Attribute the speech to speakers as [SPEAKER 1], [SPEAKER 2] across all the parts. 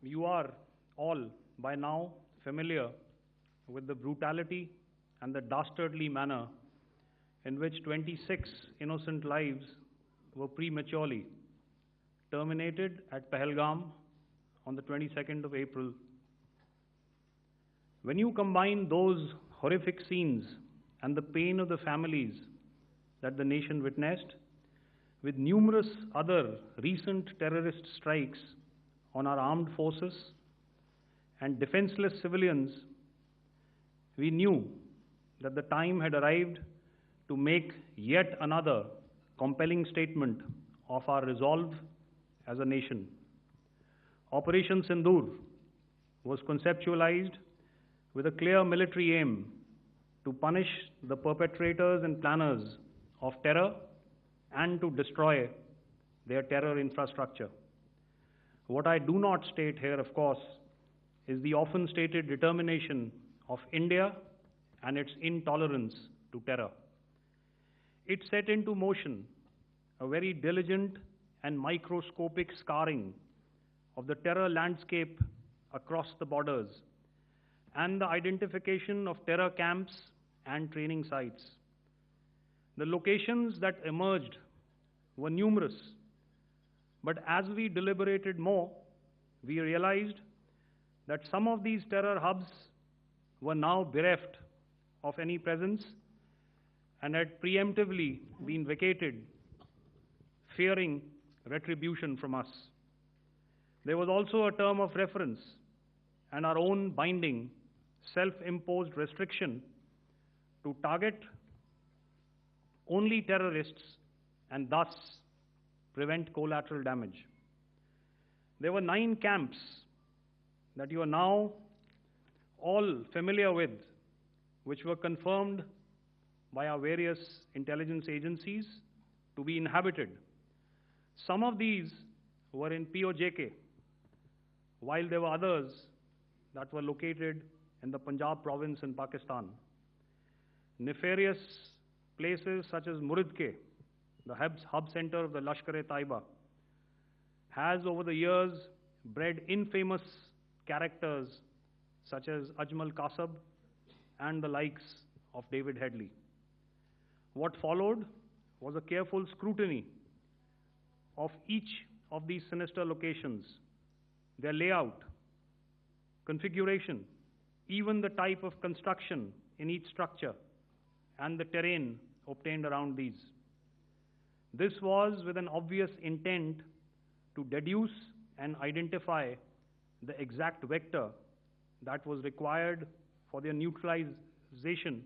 [SPEAKER 1] You are all by now familiar with the brutality and the dastardly manner in which 26 innocent lives were prematurely terminated at Pahalgam on the 22nd of April. When you combine those horrific scenes and the pain of the families that the nation witnessed with numerous other recent terrorist strikes on our armed forces and defenseless civilians, we knew that the time had arrived to make yet another compelling statement of our resolve as a nation. Operation Sindoor was conceptualized with a clear military aim to punish the perpetrators and planners of terror and to destroy their terror infrastructure. What I do not state here, of course, is the often stated determination of India and its intolerance to terror. It set into motion a very diligent and microscopic scarring of the terror landscape across the borders and the identification of terror camps and training sites. The locations that emerged were numerous, but as we deliberated more, we realized that some of these terror hubs were now bereft of any presence and had preemptively been vacated, fearing retribution from us. There was also a term of reference and our own binding, self-imposed restriction to target only terrorists and thus prevent collateral damage. There were 9 camps that you are now all familiar with, which were confirmed by our various intelligence agencies to be inhabited. Some of these were in POJK, while there were others that were located in the Punjab province in Pakistan. Nefarious places such as Muridke, the hub center of the Lashkar-e-Taiba, has over the years bred infamous characters such as Ajmal Kasab and the likes of David Headley. What followed was a careful scrutiny of each of these sinister locations, their layout, configuration, even the type of construction in each structure, and the terrain obtained around these. This was with an obvious intent to deduce and identify the exact vector that was required for their neutralization,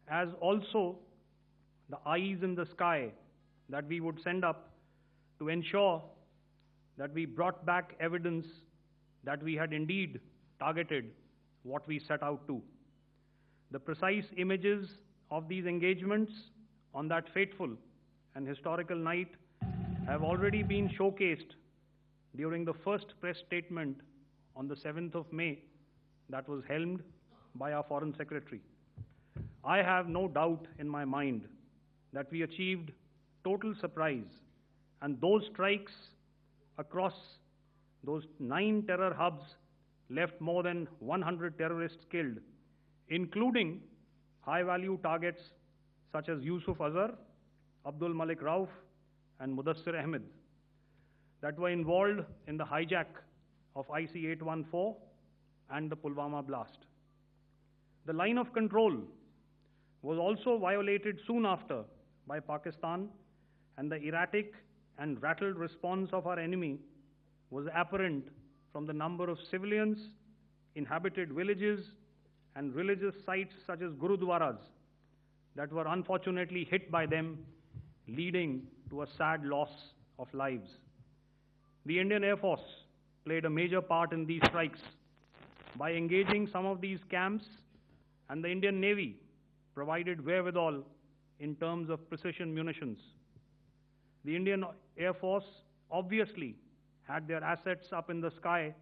[SPEAKER 1] as also the eyes in the sky that we would send up to ensure that we brought back evidence that we had indeed targeted what we set out to. The precise images of these engagements on that fateful and historical night have already been showcased during the first press statement on the 7th of May that was helmed by our Foreign Secretary. I have no doubt in my mind that we achieved total surprise, and those strikes across those 9 terror hubs left more than 100 terrorists killed, including high-value targets such as Yusuf Azhar, Abdul Malik Rauf, and Mudassir Ahmed, that were involved in the hijack of IC-814 and the Pulwama blast. The line of control was also violated soon after by Pakistan, and the erratic and rattled response of our enemy was apparent from the number of civilians, inhabited villages, and religious sites such as Gurudwaras that were unfortunately hit by them, leading to a sad loss of lives. The Indian Air Force played a major part in these strikes by engaging some of these camps, and the Indian Navy provided wherewithal in terms of precision munitions. The Indian Air Force obviously had their assets up in the sky